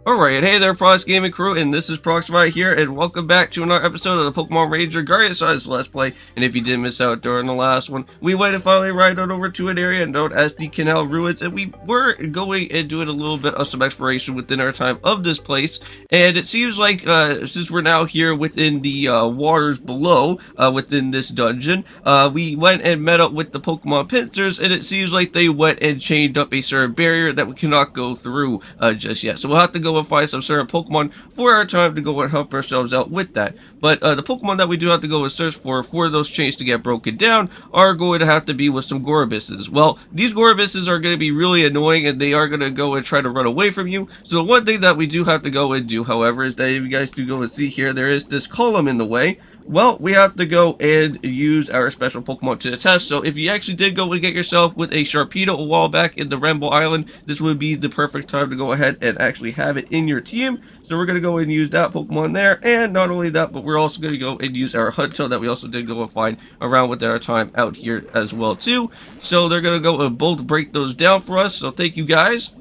Alright, hey there Prox Gaming Crew, and this is Proxify here, and welcome back to another episode of the Pokemon Ranger Guardian Size Let's Play. And if you did miss out during the last one, we went and finally ride on over to an area known as the Canal Ruins, and we were going and doing a little bit of some exploration within our time of this place. And it seems like, since we're now here within the waters below, within this dungeon, we went and met up with the Pokemon Pincers, and it seems like they went and chained up a certain barrier that we cannot go through just yet. So we'll have to go and find some certain Pokemon for our time to go and help ourselves out with that. But the Pokemon that we do have to go and search for those chains to get broken down are going to have to be with some Gorobus's. Well, these Gorobus's are going to be really annoying, and they are going to go and try to run away from you. So the one thing that we do have to go and do, however, is that if you guys do go and see here, there is this column in the way. Well, we have to go and use our special Pokemon to the test. So if you actually did go and get yourself with a Sharpedo a while back in the Rainbow Island, this would be the perfect time to go ahead and actually have it in your team. So we're going to go and use that Pokemon there. And not only that, but we're also going to go and use our Huntail that we also did go and find around with our time out here as well too. So they're going to go and both break those down for us. So thank you guys.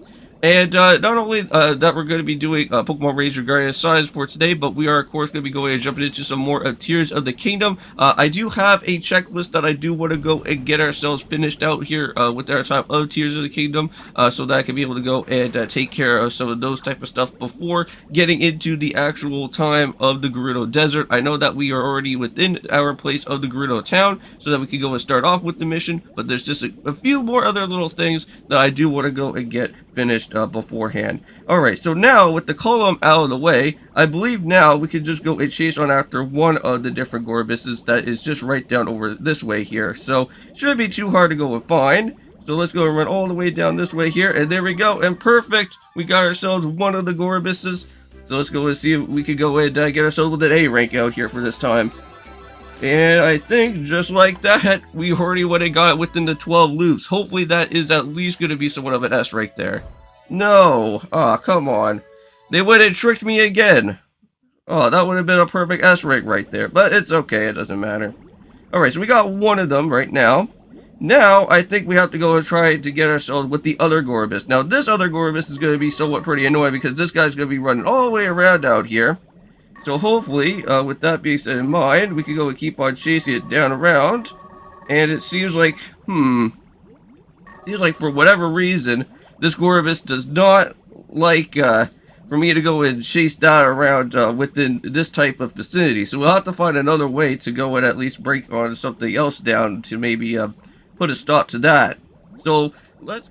And not only that we're going to be doing Pokemon Ranger Guardian Size for today, but we are of course going to be going and jumping into some more Tears of the Kingdom. I do have a checklist that I do want to go and get ourselves finished out here with our time of Tears of the Kingdom, so that I can be able to go and take care of some of those type of stuff before getting into the actual time of the Gerudo Desert. I know that we are already within our place of the Gerudo Town, so that we can go and start off with the mission, but there's just a few more other little things that I do want to go and get finished beforehand. Alright, so now with the column out of the way, I believe now we can just go and chase on after one of the different Gorobus's that is just right down over this way here. So shouldn't be too hard to go and find. So let's go and run all the way down this way here, and there we go, and perfect! We got ourselves one of the Gorobus's. So let's go and see if we can go and get ourselves with an A rank out here for this time. And I think just like that, we already went and got it within the 12 loops. Hopefully that is at least going to be somewhat of an S right there. No! Oh, come on. They went and tricked me again. Oh, that would have been a perfect S rank right there. But it's okay, it doesn't matter. Alright, so we got one of them right now. Now, I think we have to go and try to get ourselves with the other Gorobus. Now, this other Gorobus is going to be somewhat pretty annoying because this guy's going to be running all the way around out here. So hopefully, with that being said in mind, we can go and keep on chasing it down around. And it seems like, seems like for whatever reason, this Gorobus does not like for me to go and chase that around within this type of vicinity. So we'll have to find another way to go and at least break on something else down to maybe put a stop to that. So let's...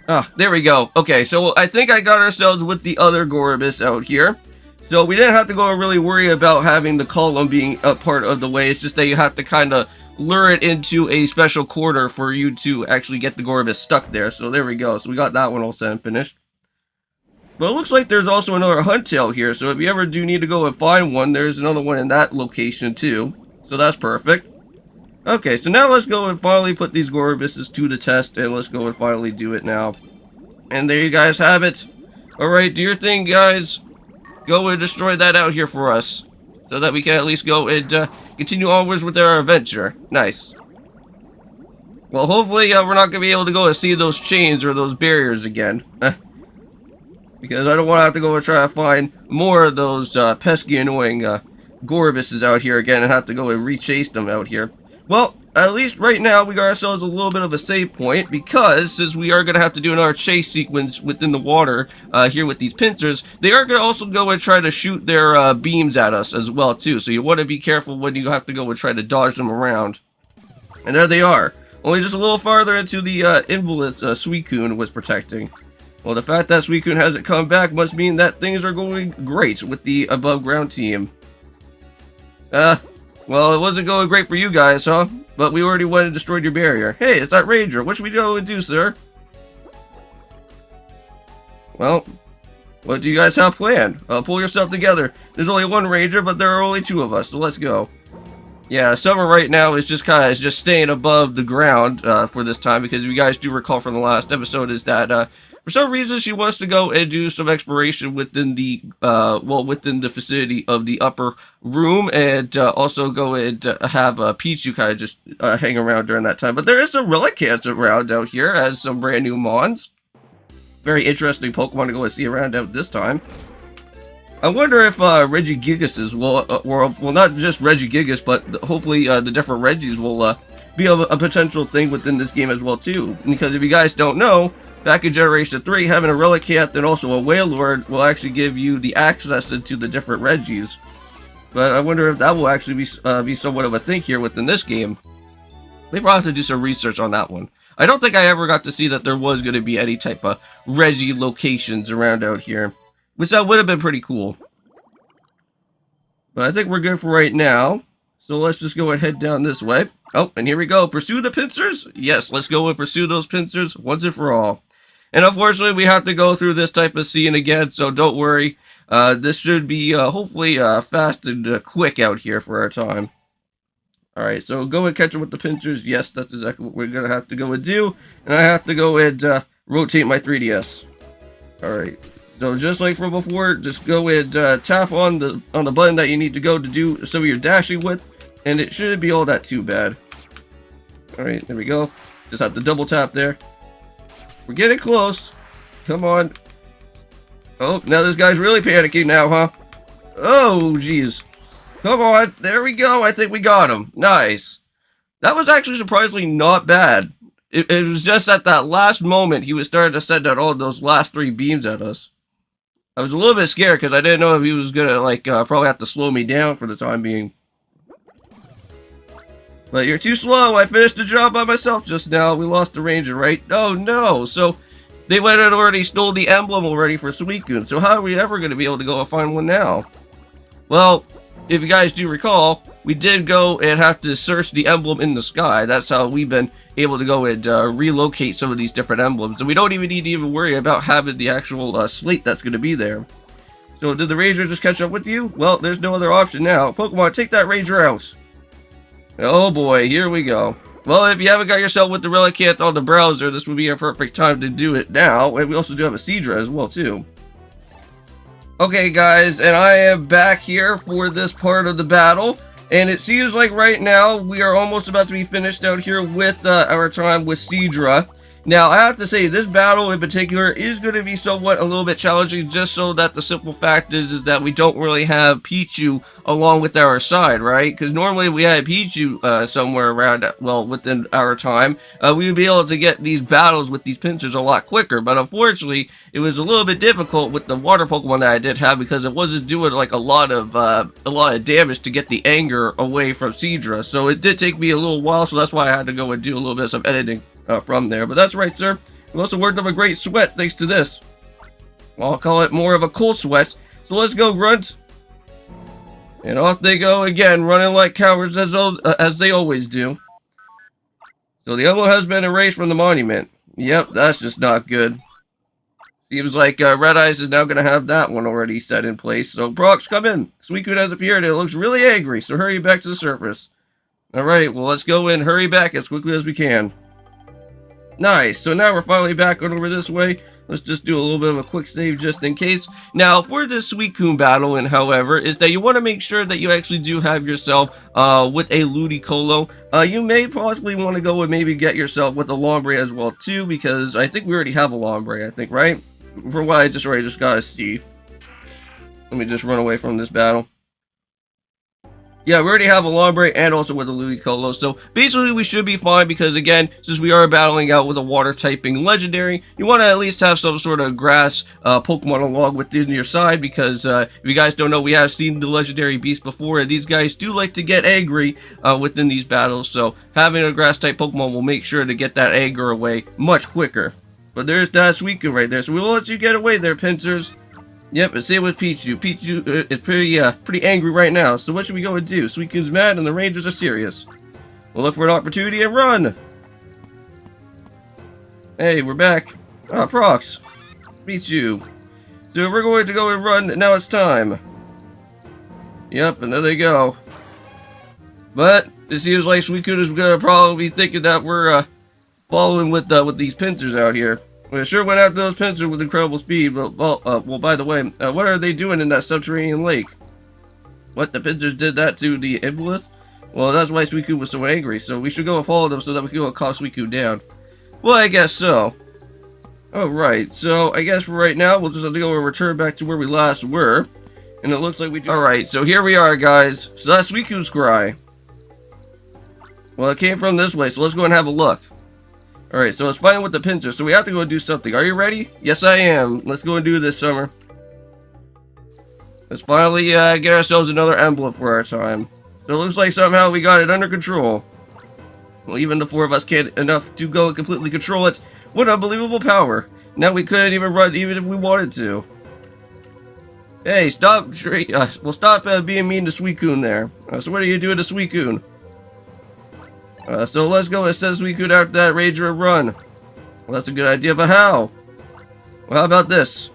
Ah, there we go. Okay, so I think I got ourselves with the other Gorobus out here. So we didn't have to go and really worry about having the column being a part of the way. It's just that you have to kind of lure it into a special corner for you to actually get the Gorobus stuck there. So there we go. So we got that one all set and finished. But it looks like there's also another Huntail here. So if you ever do need to go and find one, there's another one in that location too. So that's perfect. Okay, so now let's go and finally put these Gorobus's to the test, and let's go and finally do it now. And there you guys have it. Alright, do your thing, guys. Go and destroy that out here for us, so that we can at least go and continue onwards with our adventure. Nice. Well, hopefully we're not going to be able to go and see those chains or those barriers again. Because I don't want to have to go and try to find more of those pesky, annoying Gorobus's out here again and have to go and re-chase them out here. Well, at least right now we got ourselves a little bit of a save point, because since we are going to have to do another chase sequence within the water here with these pincers, they are going to also go and try to shoot their beams at us as well too. So you want to be careful when you have to go and try to dodge them around. And there they are. Only just a little farther into the invalid Suicune was protecting. Well, the fact that Suicune hasn't come back must mean that things are going great with the above ground team. Well, it wasn't going great for you guys, huh? But we already went and destroyed your barrier. Hey, it's that Ranger. What should we go and do, sir? Well, what do you guys have planned? Pull yourself together. There's only one Ranger, but there are only two of us, so let's go. Yeah, Summer right now is just kind of staying above the ground for this time, because if you guys do recall from the last episode, is that For some reason, she wants to go and do some exploration within the, within the vicinity of the upper room, and also go and have Pichu kind of just hang around during that time. But there is some Relicanths around out here as some brand new Mons. Very interesting Pokemon to go and see around out this time. I wonder if Regigigas will, well, not just Regigigas, but hopefully the different Regis will be a potential thing within this game as well too. Because if you guys don't know, back in Generation 3, having a Relicanth and also a Wailord will actually give you the access into the different Regis. But I wonder if that will actually be somewhat of a thing here within this game. They probably have to do some research on that one. I don't think I ever got to see that there was going to be any type of Regi locations around out here, which that would have been pretty cool. But I think we're good for right now. So let's just go and head down this way. Oh, and here we go. Pursue the pincers? Yes, let's go and pursue those pincers once and for all. And unfortunately, we have to go through this type of scene again, so don't worry. This should be hopefully fast and quick out here for our time. Alright, so go and catch them with the pincers. Yes, that's exactly what we're going to have to go and do. And I have to go and rotate my 3DS. Alright, so just like from before, just go and tap on the button that you need to go to do some of your dashing with. And it shouldn't be all that too bad. Alright, there we go. Just have to double tap there. We're getting close. Come on. Oh, now this guy's really panicking now, huh? Oh, jeez. Come on. There we go. I think we got him. Nice. That was actually surprisingly not bad. It was just at that last moment he was starting to send out all those last 3 beams at us. I was a little bit scared because I didn't know if he was going to, like, probably have to slow me down for the time being. But you're too slow. I finished the job by myself just now. We lost the ranger, right? Oh, no. So they went and already stole the emblem already for Suicune. So how are we ever going to be able to go and find one now? Well, if you guys do recall, we did go and have to search the emblem in the sky. That's how we've been able to go and relocate some of these different emblems. And we don't even need to worry about having the actual slate that's going to be there. So did the ranger just catch up with you? Well, there's no other option now. Pokemon, take that ranger out. Oh boy, here we go. Well, if you haven't got yourself with the Relicanth on the browser, this would be a perfect time to do it now. And we also do have a Seadra as well, too. Okay, guys, and I am back here for this part of the battle. And it seems like right now we are almost about to be finished out here with our time with Seadra. Now, I have to say, this battle in particular is going to be somewhat a little bit challenging, just so that the simple fact is that we don't really have Pichu along with our side, right? Because normally we had Pichu somewhere around, well, within our time, we would be able to get these battles with these pincers a lot quicker. But unfortunately, it was a little bit difficult with the water Pokemon that I did have because it wasn't doing like a lot of damage to get the anger away from Seadra. So it did take me a little while, so that's why I had to go and do a little bit of some editing from there. But that's right, sir. We also worked up a great sweat thanks to this. Well, I'll call it more of a cool sweat. So let's go, Grunt. And off they go again, running like cowards as they always do. So the emblem has been erased from the monument. Yep, that's just not good. Seems like Red Eyes is now going to have that one already set in place. So Prox, come in. Suicune has appeared and it looks really angry, so hurry back to the surface. Alright, well let's go and hurry back as quickly as we can. Nice, so now we're finally back on over this way. Let's just do a little bit of a quick save just in case. Now, for this Suicune battle, and however, is that you want to make sure that you actually do have yourself with a Ludicolo. You may possibly want to go and maybe get yourself with a Lombre as well too, because I think we already have a Lombre, I think, right? For what I just gotta see. Let me just run away from this battle. Yeah, we already have a Lombre and also with a Ludicolo, so basically we should be fine because, again, since we are battling out with a water-typing legendary, you want to at least have some sort of grass Pokemon along within your side because, if you guys don't know, we have seen the legendary beast before, and these guys do like to get angry within these battles, so having a grass-type Pokemon will make sure to get that anger away much quicker. But there's that Suicune right there, so we will let you get away there, Pincers. Yep, and same with Pichu. Pichu is pretty angry right now. So what should we go and do? Suicune's mad and the Rangers are serious. We'll look for an opportunity and run. Hey, we're back. Ah, Prox. Pichu. So we're going to go and run. Now it's time. Yep, and there they go. But it seems like Suicune is gonna probably be thinking that we're following with these pincers out here. We sure went after those pincers with incredible speed, but, well, by the way, what are they doing in that subterranean lake? What, the pincers did that to the emblem? Well, that's why Suicune was so angry, so we should go and follow them so that we can go calm Suicune down. Well, I guess so. Alright, so I guess for right now, we'll just have to go and return back to where we last were. And it looks like we do. Alright, so here we are, guys. So that's Suicune's cry. Well, it came from this way, so let's go and have a look. Alright, so it's fighting with the pincer, so we have to go and do something. Are you ready? Yes, I am. Let's go and do this, Summer. Let's finally get ourselves another emblem for our time. So it looks like somehow we got it under control. Well, even the four of us can't enough to go and completely control it. What unbelievable power. Now we couldn't even run even if we wanted to. Hey, stop stop being mean to Suicune there. So what are you doing to Suicune? So let's go and send Suicune out that Ranger and run. Well, that's a good idea, but how? Well, how about this?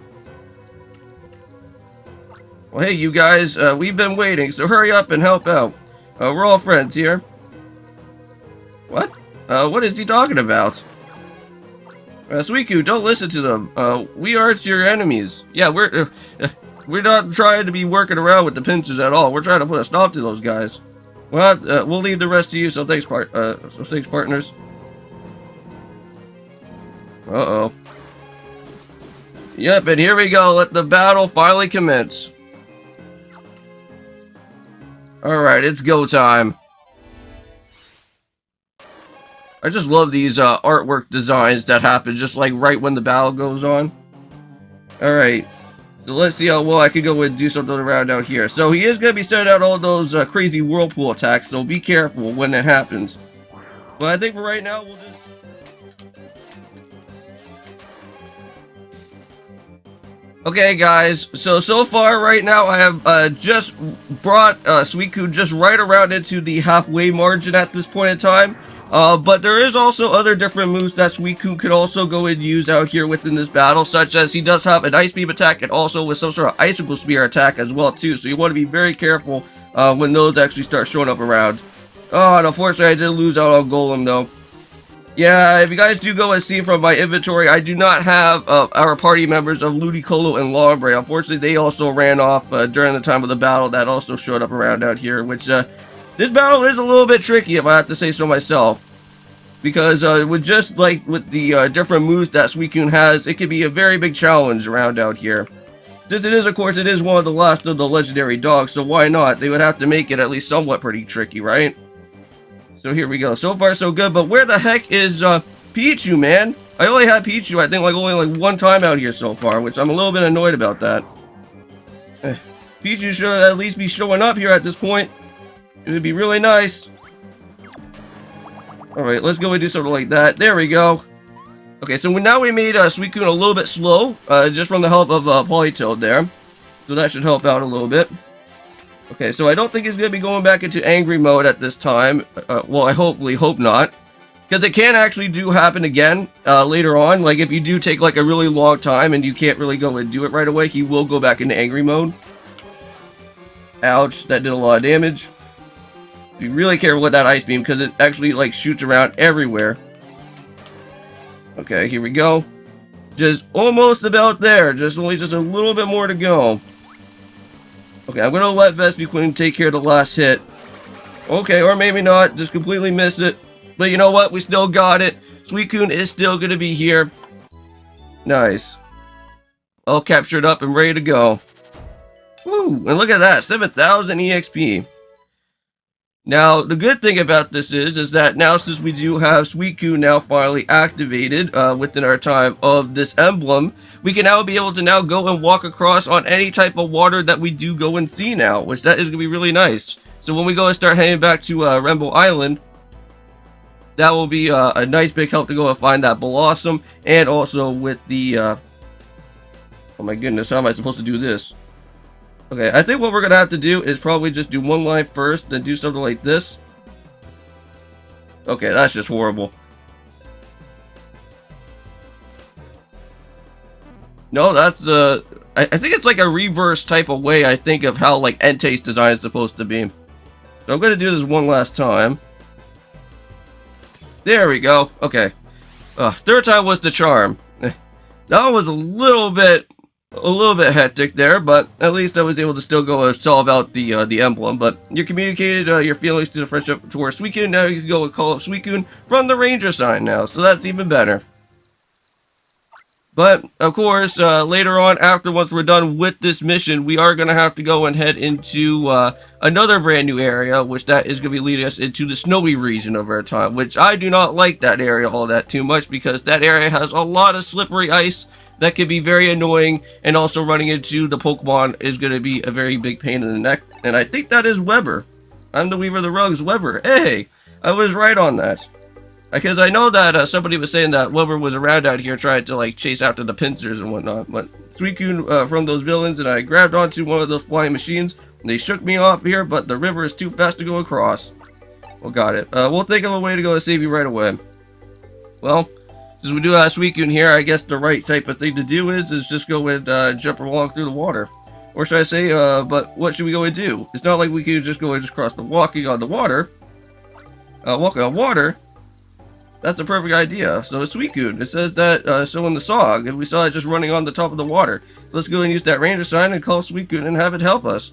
Well, hey, you guys, we've been waiting, so hurry up and help out. We're all friends here. What? What is he talking about? Suicune, don't listen to them. We aren't your enemies. Yeah, we're not trying to be working around with the pincers at all. We're trying to put a stop to those guys. Well, we'll leave the rest to you, so thanks, partners. Uh-oh. Yep, and here we go. Let the battle finally commence. Alright, it's go time. I just love these artwork designs that happen just like right when the battle goes on. Alright, so let's see how well I can go and do something around out here. So he is going to be sending out all those crazy whirlpool attacks, so be careful when it happens. But I think for right now, we'll just... Okay, guys, so far right now I have just brought Suicune just right around into the halfway margin at this point in time. But there is also other different moves that Suicune could also go and use out here within this battle, such as he does have an Ice Beam attack and also with some sort of Icicle Spear attack as well too, so you want to be very careful when those actually start showing up around. Oh, and unfortunately I did lose out on Golem though. Yeah, if you guys do go and see from my inventory, I do not have our party members of Ludicolo and Lombre. Unfortunately, they also ran off during the time of the battle. That also showed up around out here, which this battle is a little bit tricky, if I have to say so myself. Because with just like with the different moves that Suicune has, it can be a very big challenge around out here. Since it is, of course, it is one of the last of the legendary dogs, so why not? They would have to make it at least somewhat pretty tricky, right? So here we go. So far, so good. But where the heck is Pichu, man? I only had Pichu, I think, only one time out here so far, which I'm a little bit annoyed about that. Pichu should at least be showing up here at this point. It would be really nice. Alright, let's go and do something like that. There we go. Okay, so now we made Suicune a little bit slow, just from the help of Polytoad there. So that should help out a little bit. Okay, so I don't think he's going to be going back into angry mode at this time. Well, I hopefully hope not. Because it can actually do happen again later on. Like, if you do take, like, a really long time and you can't really go and do it right away, he will go back into angry mode. Ouch, that did a lot of damage. Be really careful with that Ice Beam, because it actually, like, shoots around everywhere. Okay, here we go. Just almost about there. Just a little bit more to go. Okay, I'm gonna let Vespiquen take care of the last hit. Okay, or maybe not. Just completely missed it. But you know what? We still got it. Suicune is still gonna be here. Nice. All captured up and ready to go. Woo! And look at that, 7,000 EXP. Now, the good thing about this is that now since we do have Suicune now finally activated within our time of this emblem, we can now be able to now go and walk across on any type of water that we do go and see now, which that is going to be really nice. So when we go and start heading back to Rainbow Island, that will be a nice big help to go and find that Blossom, and also with the, oh my goodness, how am I supposed to do this? Okay, I think what we're going to have to do is probably just do one line first, then do something like this. Okay, that's just horrible. No, that's, I think it's like a reverse type of way, I think, of how, like, Entei's design is supposed to be. So I'm going to do this one last time. There we go. Okay. Third time was the charm. That was a little bit hectic there, but at least I was able to still go solve out the emblem. But you communicated your feelings to the friendship towards Suicune. Now you can go and call up Suicune from the ranger sign now, so that's even better. But, of course, later on, once we're done with this mission, we are going to have to go and head into another brand new area, which that is going to be leading us into the snowy region of our time, which I do not like that area all that too much, because that area has a lot of slippery ice that can be very annoying, and also running into the Pokemon is going to be a very big pain in the neck, and I think that is Weber. I'm the Weaver of the Rugs, Weber. Hey, I was right on that. Because I know that somebody was saying that Wilbur was around out here trying to like chase after the pincers and whatnot, but Suicune from those villains, and I grabbed onto one of those flying machines, and they shook me off here, but the river is too fast to go across. Well, got it. We'll think of a way to go and save you right away. Well, since we do have Suicune here, I guess the right type of thing to do is just go and jump along through the water. Or should I say, but what should we go and do? It's not like we could just go and just cross the walking on the water. Walking on water? That's a perfect idea. So it's Suicune. It says that so in the song, and we saw it just running on the top of the water. Let's go and use that ranger sign and call Suicune and have it help us.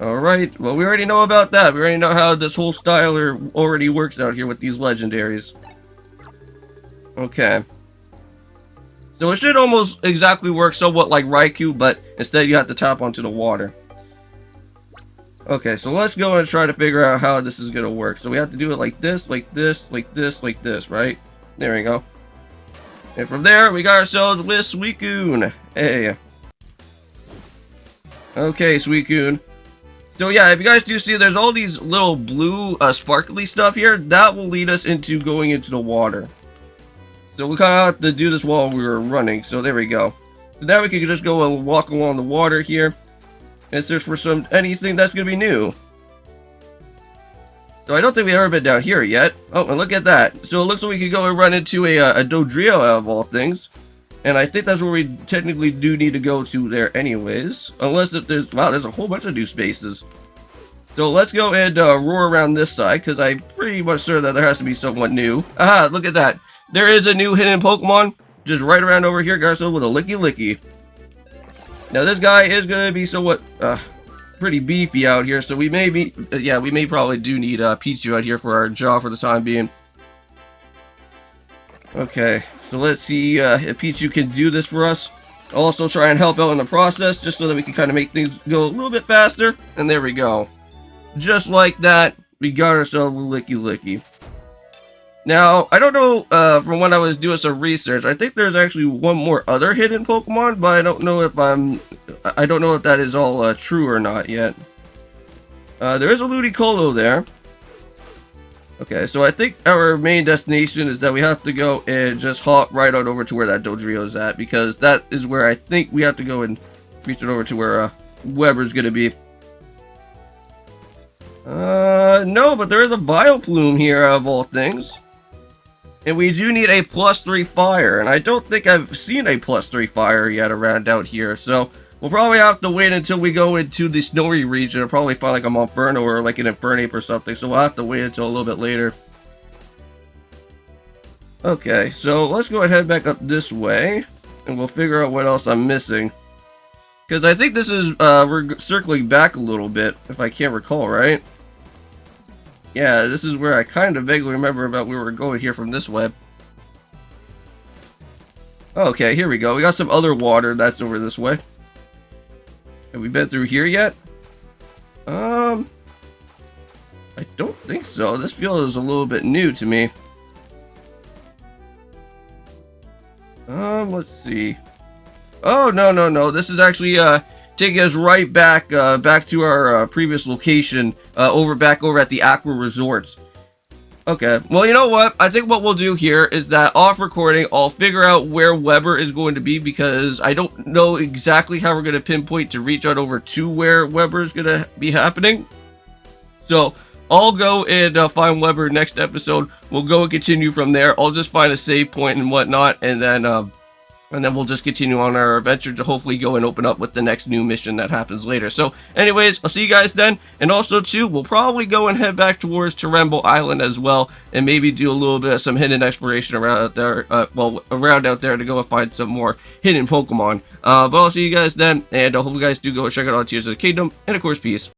Alright, well we already know about that. We already know how this whole styler already works out here with these legendaries. Okay. So it should almost exactly work somewhat like Raikou, but instead you have to tap onto the water. Okay, so let's go and try to figure out how this is going to work. So we have to do it like this, like this, like this, like this, right? There we go. And from there, we got ourselves with Suicune. Hey. Okay, Suicune. So yeah, if you guys do see, there's all these little blue sparkly stuff here. That will lead us into going into the water. So we kind of have to do this while we were running. So there we go. So now we can just go and walk along the water here and search for anything that's going to be new. So I don't think we've ever been down here yet. Oh, and look at that. So it looks like we could go and run into a Dodrio of all things. And I think that's where we technically do need to go to there anyways. Unless if there's, wow, there's a whole bunch of new spaces. So let's go and roar around this side, because I'm pretty much sure that there has to be someone new. Aha, look at that. There is a new hidden Pokemon just right around over here, guys, with a Licky Licky. Now this guy is going to be somewhat pretty beefy out here, so we may be, we may probably do need Pichu out here for our jaw for the time being. Okay, so let's see if Pichu can do this for us. I'll also try and help out in the process, just so that we can kind of make things go a little bit faster. And there we go. Just like that, we got ourselves a Licky Licky. Now, I don't know, from when I was doing some research, I think there's actually one more other hidden Pokemon, but I don't know if that is all true or not yet. There is a Ludicolo there. Okay, so I think our main destination is that we have to go and just hop right on over to where that Dodrio is at, because that is where I think we have to go and reach it over to where Weber's gonna be. No, but there is a Bioplume here, of all things. And we do need a +3 fire, and I don't think I've seen a +3 fire yet around out here, so we'll probably have to wait until we go into the snowy region and probably find like a Montferno or like an Infernape or something, so we'll have to wait until a little bit later. Okay, so let's go ahead and head back up this way, and we'll figure out what else I'm missing. Because I think this is, we're circling back a little bit, if I can't recall, right? Yeah, this is where I kind of vaguely remember about we were going here from this way. Okay, here we go. We got some other water that's over this way. Have we been through here yet? I don't think so. This feels a little bit new to me. Let's see. Oh, no. This is actually, taking us right back to our previous location over at the Aqua Resorts. Okay, well, you know what? I think what we'll do here is that off recording, I'll figure out where Weber is going to be, because I don't know exactly how we're going to pinpoint to reach out over to where Weber is going to be happening. So I'll go and find Weber next episode. We'll go and continue from there. I'll just find a save point and whatnot, and then and then we'll just continue on our adventure to hopefully go and open up with the next new mission that happens later. So anyways, I'll see you guys then. And also too, we'll probably go and head back towards Terembo Island as well, and maybe do a little bit of some hidden exploration around out there, around out there to go and find some more hidden Pokemon. But I'll see you guys then, and I hope you guys do go and check out all Tears of the Kingdom, and of course, peace.